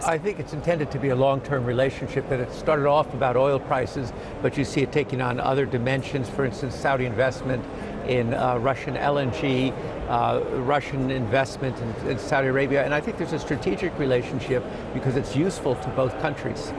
I think it's intended to be a long-term relationship, that it started off about oil prices, but you see it taking on other dimensions. For instance, Saudi investment in Russian LNG, Russian investment in Saudi Arabia. And I think there's a strategic relationship because it's useful to both countries.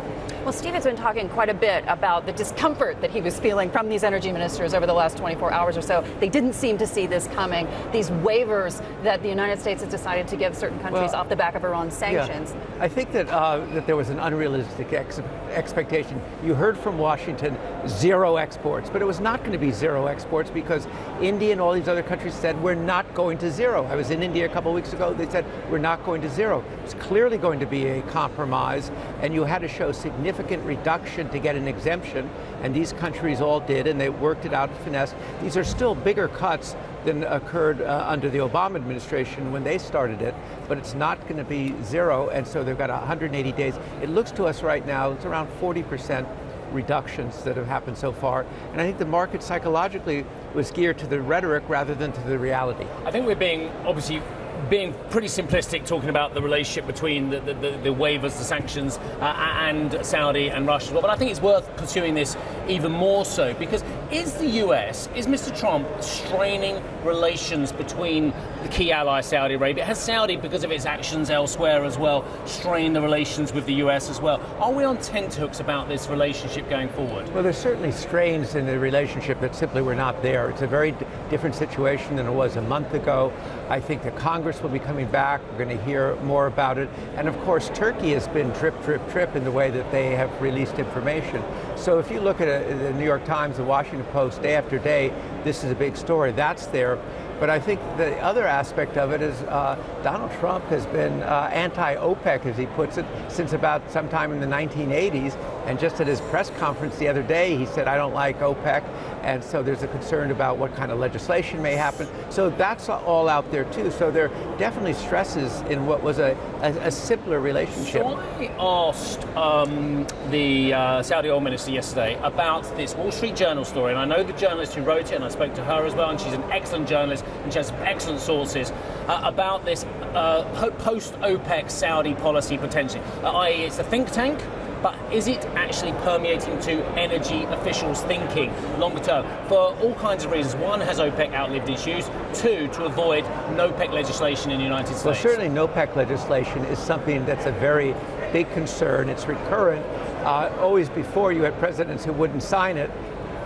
Well, Steve has been talking quite a bit about the discomfort that he was feeling from these energy ministers over the last 24 hours or so. They didn't seem to see this coming. These waivers that the United States has decided to give certain countries off the back of Iran sanctions. Yeah. I think that that there was an unrealistic expectation. You heard from Washington, zero exports, but it was not going to be zero exports because India and all these other countries said, we're not going to zero. I was in India a couple of weeks ago. They said, we're not going to zero. It's clearly going to be a compromise, and you had to show significant reduction to get an exemption, and these countries all did, and they worked it out to finesse. These are still bigger cuts than occurred under the Obama administration when they started it, but it's not going to be zero, and so they've got 180 days. It looks to us right now, it's around 40% reductions that have happened so far, and I think the market psychologically was geared to the rhetoric rather than to the reality. I think we're being pretty simplistic talking about the relationship between the waivers, the sanctions, and Saudi and Russia as well. But I think it's worth pursuing this even more so, because is Mr. Trump straining relations between the key ally Saudi Arabia? Has Saudi, because of its actions elsewhere as well, strained the relations with the US as well? Are we on tenterhooks about this relationship going forward? Well, there's certainly strains in the relationship that simply were not there. It's a very different situation than it was a month ago. I think the Congress will be coming back. We're going to hear more about it. And of course, Turkey has been drip, drip, drip in the way that they have released information. So if you look at the New York Times, the Washington Post, day after day, this is a big story. That's there. But I think the other aspect of it is Donald Trump has been anti-OPEC, as he puts it, since about sometime in the 1980s. And just at his press conference the other day, he said, I don't like OPEC. And so there's a concern about what kind of legislation may happen. So that's all out there, too. So there are definitely stresses in what was a simpler relationship. So I asked the Saudi oil minister yesterday about this Wall Street Journal story. And I know the journalist who wrote it, and I spoke to her as well, and she's an excellent journalist, and she has some excellent sources about this post-OPEC Saudi policy potentially, i.e. it's a think tank, but is it actually permeating to energy officials' thinking longer term? For all kinds of reasons. One, has OPEC outlived its use? Two, to avoid NOPEC legislation in the United States. Well, certainly NOPEC legislation is something that's a very big concern. It's recurrent. Always before, you had presidents who wouldn't sign it.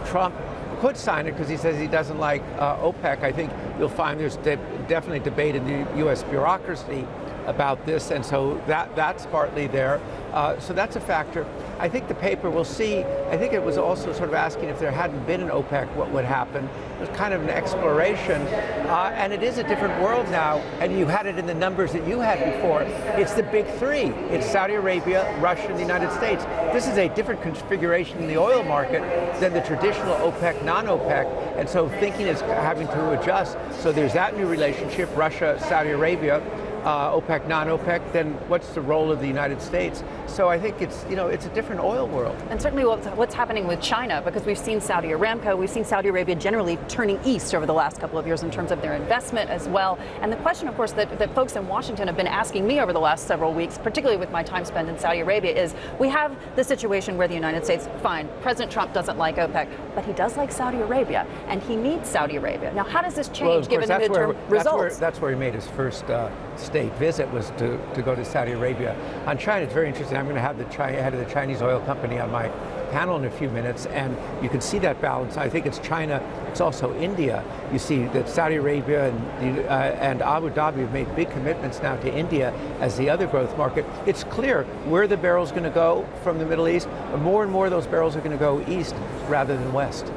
Trump could sign it because he says he doesn't like OPEC. I think you'll find there's definitely debate in the U.S. bureaucracy about this, and so that's partly there. So that's a factor. I think the paper will see, I think it was also sort of asking if there hadn't been an OPEC, what would happen. It was kind of an exploration, and it is a different world now, and you had it in the numbers that you had before. It's the big three. It's Saudi Arabia, Russia, and the United States. This is a different configuration in the oil market than the traditional OPEC, non-OPEC, and so thinking is having to adjust. So there's that new relationship, Russia, Saudi Arabia, OPEC, non-OPEC, then what's the role of the United States? So I think it's, it's a different oil world. And certainly what's happening with China, because we've seen Saudi Aramco, we've seen Saudi Arabia generally turning east over the last couple of years in terms of their investment as well. And the question, of course, that folks in Washington have been asking me over the last several weeks, particularly with my time spent in Saudi Arabia, is we have the situation where the United States, fine, President Trump doesn't like OPEC, but he does like Saudi Arabia, and he needs Saudi Arabia. Now, how does this change given the midterm results? That's where he made his first state visit, was to go to Saudi Arabia. On China, it's very interesting. I'm going to have the head of the Chinese oil company on my panel in a few minutes, and you can see that balance. I think it's China, it's also India. You see that Saudi Arabia and Abu Dhabi have made big commitments now to India as the other growth market. It's clear where the barrel's going to go from the Middle East. More and more of those barrels are going to go east rather than west.